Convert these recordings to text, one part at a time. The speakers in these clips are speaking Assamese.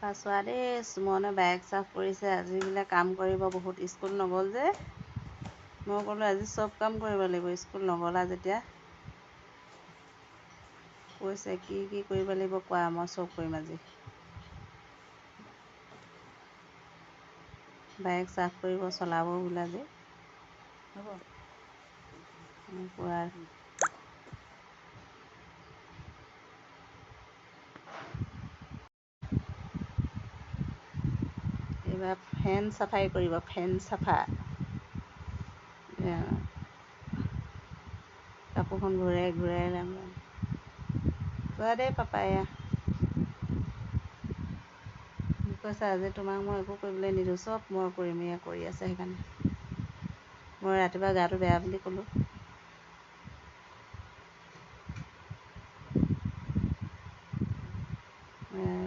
চোৱা দেই, সুমনে বাইক চাফ কৰিছে। আজি বোলে কাম কৰিব বহুত, স্কুল নগ'ল যে। মই ক'লোঁ আজি চব কাম কৰিব লাগিব, স্কুল নগ'লা যেতিয়া। কৈছে কি কি কৰিব লাগিব কোৱা, মই চব কৰিম আজি। বাইক চাফ কৰিব, চলাব বোলে আজি। পুৰা এইবাৰ ফেন চাফাই কৰিব, ফেন চাফা। কাপোৰখন ঘূৰাই ঘূৰাই লাম চোৱা দেই পাপাই। কৈছে আজি তোমাক মই একো কৰিবলৈ নিদিওঁ, চব মই কৰিম। এয়া কৰি আছে সেইকাৰণে। মই ৰাতিপুৱা গাটো বেয়া বুলি ক'লোঁ।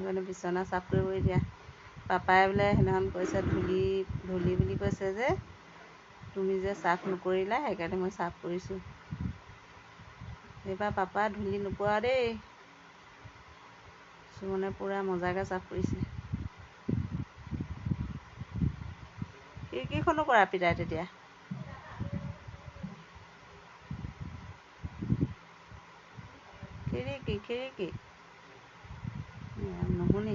মানে বিচনা চাফ কৰিব এতিয়া। পাপাই বোলে সেইদিনাখন কৈছে ধূলি বুলি কৈছে যে, তুমি যে চাফ নকৰিলা সেইকাৰণে মই চাফ কৰিছোঁ। এইবাৰ পাপা ধূলি নোপোৱা দেই। সুমনে পূৰা মজাকৈ চাফ কৰিছে। খিৰিকীখনো কৰা পিতাই তেতিয়া। খিৰিকী নুশুনি।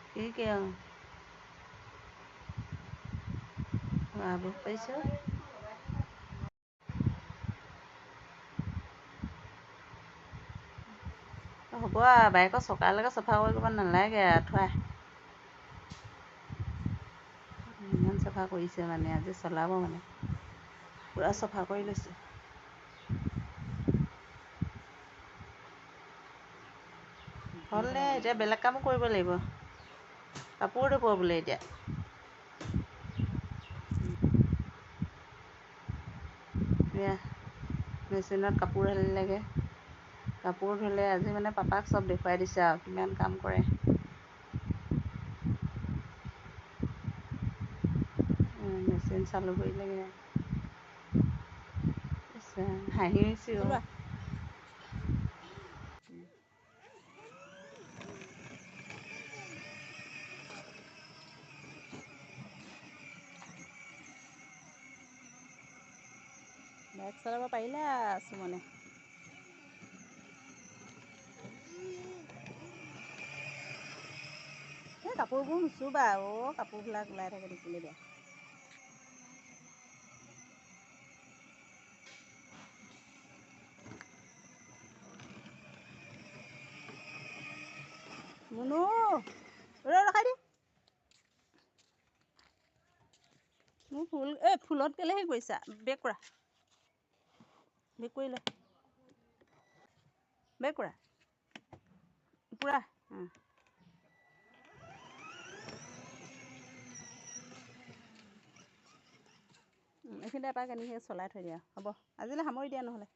খিৰিকী আবুহ পাইছোঁ। হ'ব আৰু বাইকৰ চকালৈকে চফা কৰিব নালাগে আৰু থোৱা। ইমান চাফা কৰিছে মানে, আজি চলাব মানে পূৰা চাফা কৰি লৈছে। হ'লনে এতিয়া বেলেগ কামো কৰিব লাগিব। কাপোৰ ধুব বোলে এতিয়া। এয়া মেচিনত কাপোৰ ঢালিলেগৈ। কাপোৰ ধুলে আজি মানে পাপাক চব দেখুৱাই দিছে আৰু কিমান কাম কৰে। মেচিন চালু কৰিলেগৈ। হাঁহি উঠিছে অ'। বাইক চলাব পাৰিলে সুমনে। এই কাপোৰবোৰ নুচুবা অ', কাপোৰবিলাক ওলাই থাকে দেখিলে বেয়া। মুনু ৰখাই দি। মোৰ ফুলত কেলৈ হেৰি কৰিছা, বেক কৰা। বেক কৰিলে। বেক কৰা। পূৰা এইখিনিতে এপাক আনি সেই চলাই থৈ দিয়া। হ'ব আজিলৈ সামৰি দিয়া নহ'লে।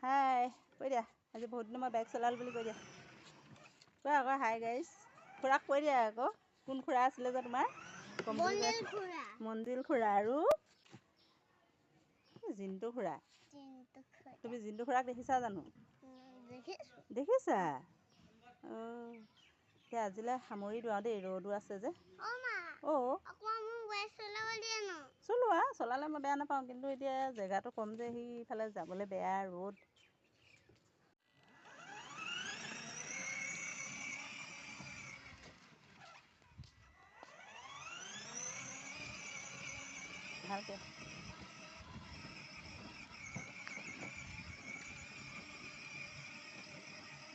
হাই কৈ দিয়া। আজি বহুত দিনৰ মই বাইক চলালোঁ বুলি কৈ দিয়া। কোৱা আকৌ হাই গাইজ। খুৰাক কৈ দিয়া আকৌ। কোন খুৰা আছিলে যে তোমাৰ? মন্দিৰ খুৰা আৰু জিন্তু খুৰা। তুমি জিন্তু খুৰাক দেখিছা জানো? দেখিছা? অঁ, এতিয়া আজিলৈ সামৰি দিওঁ দেই, ৰ'দো আছে যে। চলোৱা, চলালে মই বেয়া নাপাওঁ, কিন্তু এতিয়া জেগাটো কম যে সিফালে যাবলৈ বেয়া ৰ'দ। ভালকৈ।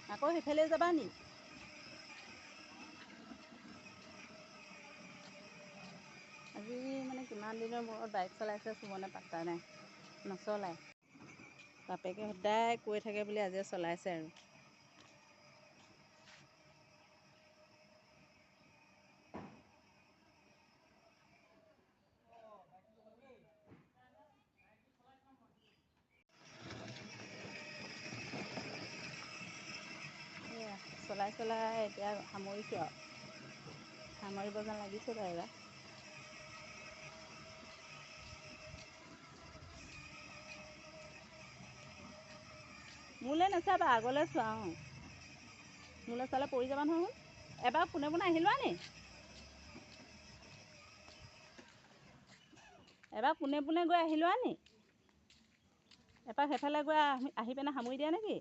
আকৌ সিফালে যাবা নি? আজি মানে কিমান দিনৰ মূৰত বাইক চলাইছে সুমনে পাত্তা নাই, নচলায়। বাপেকে সদায় কৈ থাকে বুলি আজি চলাইছে আৰু। চলাই চলাই এতিয়া সামৰিছোঁ আৰু। সামৰিব যেন লাগিছে বাৰু এইবাৰ। মোলৈ নাচাবা, আগলৈ চোৱা। অঁ, মোলৈ চালে পৰি যাবা নহয়। এবাৰ পোনে পোনে আহি লোৱা নি? এবাৰ পোনে পোনে গৈ আহি লোৱা নি? এপাক সেইফালে গৈ আহি পিনে সামৰি দিয়া নেকি?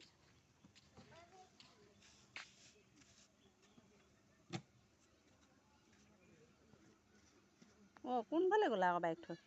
অঁ, কোনফালে গ'লা আকৌ বাইক থৈ?